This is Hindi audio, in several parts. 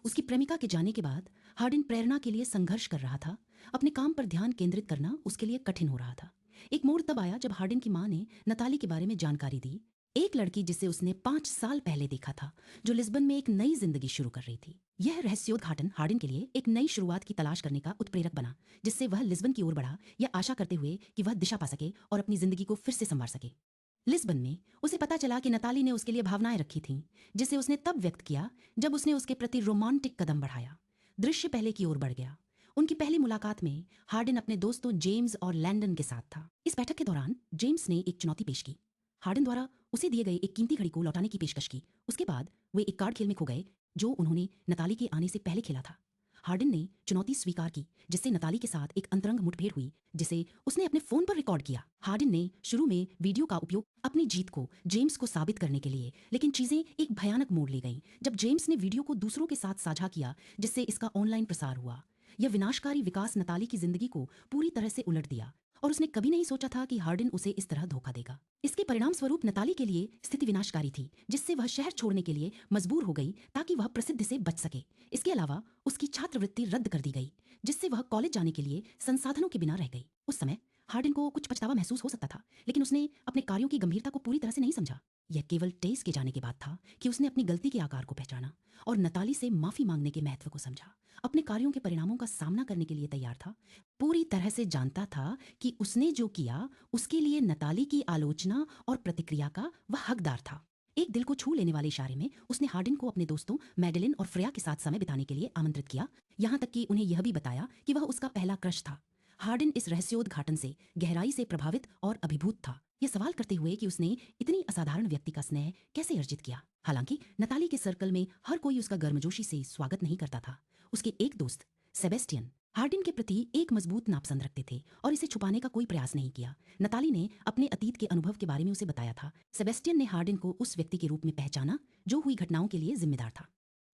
उसकी प्रेमिका के जाने के बाद हार्डिन प्रेरणा के लिए संघर्ष कर रहा था। अपने काम पर ध्यान केंद्रित करना उसके लिए कठिन हो रहा था। एक मोड़ तब आया जब हार्डिन की माँ ने नताली के बारे में जानकारी दी। एक लड़की जिसे उसने 5 साल पहले देखा था, जो लिस्बन में एक नई जिंदगी शुरू कर रही थी। यह रहस्योद्घाटन हार्डिन के लिए एक नई शुरुआत की तलाश करने का उत्प्रेरक बना, जिससे वह लिस्बन की ओर बढ़ा, यह आशा करते हुए कि वह दिशा पा सके और अपनी जिंदगी को फिर से संवार सके। लिस्बन में उसे पता चला कि नताली ने उसके लिए भावनाएं रखी थीं, जिसे उसने तब व्यक्त किया जब उसने उसके प्रति रोमांटिक कदम बढ़ाया। दृश्य पहले की ओर बढ़ गया। उनकी पहली मुलाकात में हार्डिन अपने दोस्तों जेम्स और लैंडन के साथ था। इस बैठक के दौरान जेम्स ने एक चुनौती पेश की। हार्डिन द्वारा उसे दिए गए एक कीमती घड़ी को लौटाने की पेशकश की। उसके बाद वे एक कार्ड खेल में खो गए जो उन्होंने नताली के आने से पहले खेला था। हार्डिन ने चुनौती स्वीकार की, जिससे नताली के साथ एक अंतरंग मुठभेड़ हुई, जिसे उसने अपने फोन पर रिकॉर्ड किया। हार्डिन ने शुरू में वीडियो का उपयोग अपनी जीत को जेम्स को साबित करने के लिए, लेकिन चीजें एक भयानक मोड़ ले गईं जब जेम्स ने वीडियो को दूसरों के साथ साझा किया, जिससे इसका ऑनलाइन प्रसार हुआ। यह विनाशकारी विकास नताली की जिंदगी को पूरी तरह से उलट दिया, और उसने कभी नहीं सोचा था कि हार्डिन उसे इस तरह धोखा देगा। इसके परिणाम स्वरूप नताली के लिए स्थिति विनाशकारी थी, जिससे वह शहर छोड़ने के लिए मजबूर हो गई ताकि वह प्रसिद्धि से बच सके। इसके अलावा उसकी छात्रवृत्ति रद्द कर दी गई, जिससे वह कॉलेज जाने के लिए संसाधनों के बिना रह गई। उस समय हार्डिन को कुछ पछतावा महसूस हो सकता था, लेकिन उसने अपने कार्यों की गंभीरता को पूरी तरह से नहीं समझा। यह केवल टेस के जाने के बाद था कि उसने अपनी गलती के आकार को पहचाना और नताली से माफी मांगने के महत्व को समझा। अपने कार्यों के परिणामों का सामना करने के लिए तैयार था। पूरी तरह से जानता था कि उसने जो किया उसके लिए नताली की आलोचना और प्रतिक्रिया का वह हकदार था। एक दिल को छू लेने वाले इशारे में उसने हार्डिन को अपने दोस्तों मैडेलिन और फ्रेया के साथ समय बिताने के लिए आमंत्रित किया, यहाँ तक कि उन्हें यह भी बताया कि वह उसका पहला क्रश था। हार्डिन इस रहस्योद्घाटन से गहराई से प्रभावित और अभिभूत था, ये सवाल करते हुए कि उसने इतनी असाधारण व्यक्ति का स्नेह कैसे अर्जित किया। हालांकि नताली के सर्कल में हर कोई उसका गर्मजोशी से स्वागत नहीं करता था। उसके एक दोस्त सेबेस्टियन हार्डिन के प्रति एक मजबूत नापसंद रखते थे और इसे छुपाने का कोई प्रयास नहीं किया। नताली ने अपने अतीत के अनुभव के बारे में उसे बताया था। सेबेस्टियन ने हार्डिन को उस व्यक्ति के रूप में पहचाना जो हुई घटनाओं के लिए जिम्मेदार था।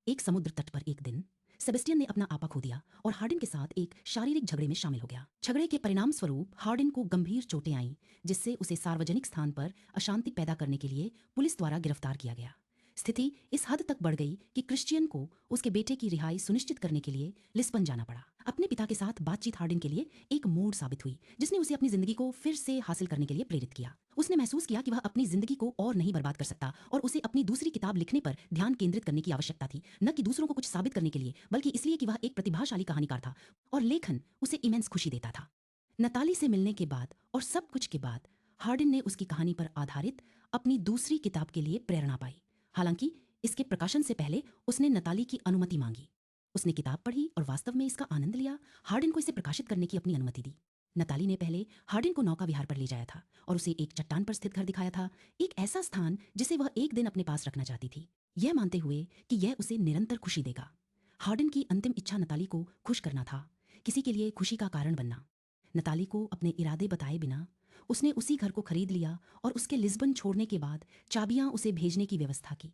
एक समुद्र तट पर एक दिन सेबेस्टियन ने अपना आपा खो दिया और हार्डिन के साथ एक शारीरिक झगड़े में शामिल हो गया। झगड़े के परिणाम स्वरूप हार्डिन को गंभीर चोटें आईं, जिससे उसे सार्वजनिक स्थान पर अशांति पैदा करने के लिए पुलिस द्वारा गिरफ्तार किया गया। स्थिति इस हद तक बढ़ गई कि क्रिश्चियन को उसके बेटे की रिहाई सुनिश्चित करने के लिए लिस्बन जाना पड़ा। अपने पिता के साथ बातचीत हार्डिन के लिए एक मोड़ साबित हुई, जिसने उसे अपनी जिंदगी को फिर से हासिल करने के लिए प्रेरित किया। उसने महसूस किया कि वह अपनी जिंदगी को और नहीं बर्बाद कर सकता और उसे अपनी दूसरी किताब लिखने पर ध्यान केंद्रित करने की आवश्यकता थी, न कि दूसरों को कुछ साबित करने के लिए, बल्कि इसलिए कि वह एक प्रतिभाशाली कहानीकार था और लेखन उसे इमेंस खुशी देता था। नताली से मिलने के बाद और सब कुछ के बाद हार्डिन ने उसकी कहानी पर आधारित अपनी दूसरी किताब के लिए प्रेरणा पाई। हालांकि इसके प्रकाशन से पहले उसने नताली की अनुमति मांगी। उसने किताब पढ़ी और वास्तव में इसका आनंद लिया। हार्डिन को इसे प्रकाशित करने की अपनी अनुमति दी। नताली ने पहले हार्डिन को नौका विहार पर ले जाया था और उसे एक चट्टान पर स्थित घर दिखाया था, एक ऐसा स्थान जिसे वह एक दिन अपने पास रखना चाहती थी, यह मानते हुए कि यह उसे निरंतर खुशी देगा। हार्डिन की अंतिम इच्छा नताली को खुश करना था, किसी के लिए खुशी का कारण बनना। नताली को अपने इरादे बताए बिना उसने उसी घर को खरीद लिया और उसके लिस्बन छोड़ने के बाद चाबियां उसे भेजने की व्यवस्था की।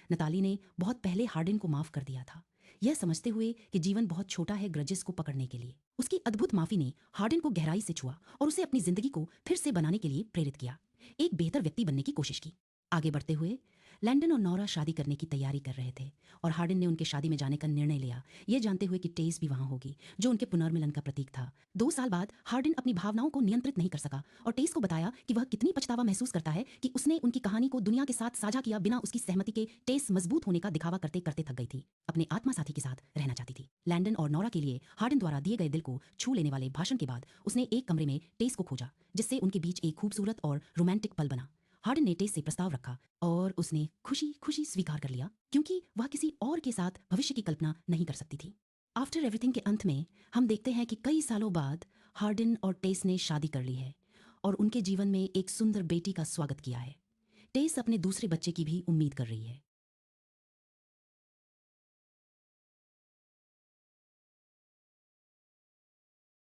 नताली ने बहुत पहले हार्डिन को माफ कर दिया था, यह समझते हुए कि जीवन बहुत छोटा है ग्रजेस को पकड़ने के लिए। उसकी अद्भुत माफी ने हार्डिन को गहराई से छुआ और उसे अपनी जिंदगी को फिर से बनाने के लिए प्रेरित किया, एक बेहतर व्यक्ति बनने की कोशिश की। आगे बढ़ते हुए लैंडन और नोरा शादी करने की तैयारी कर रहे थे और हार्डिन ने उनके शादी में जाने का निर्णय लिया, यह जानते हुए कि टेस भी वहां होगी, जो उनके पुनर्मिलन का प्रतीक था। 2 साल बाद हार्डिन अपनी भावनाओं को नियंत्रित नहीं कर सका और टेस को बताया कि वह कितनी पछतावा महसूस करता है कि उसने उनकी कहानी को दुनिया के साथ साझा किया बिना उसकी सहमति के। टेस मजबूत होने का दिखावा करते करते थक गई थी, अपने आत्मा साथी के साथ रहना चाहती थी। लैंडन और नोरा के लिए हार्डिन द्वारा दिए गए दिल को छू लेने वाले भाषण के बाद उसने एक कमरे में टेस को खोजा, जिससे उनके बीच एक खूबसूरत और रोमांटिक पल बना। हार्डिन ने टेस से प्रस्ताव रखा और उसने खुशी खुशी स्वीकार कर लिया, क्योंकि वह किसी और के साथ भविष्य की कल्पना नहीं कर सकती थी। आफ्टर एवरीथिंग के अंत में हम देखते हैं कि कई सालों बाद हार्डिन और टेस ने शादी कर ली है और उनके जीवन में एक सुंदर बेटी का स्वागत किया है। टेस अपने दूसरे बच्चे की भी उम्मीद कर रही है।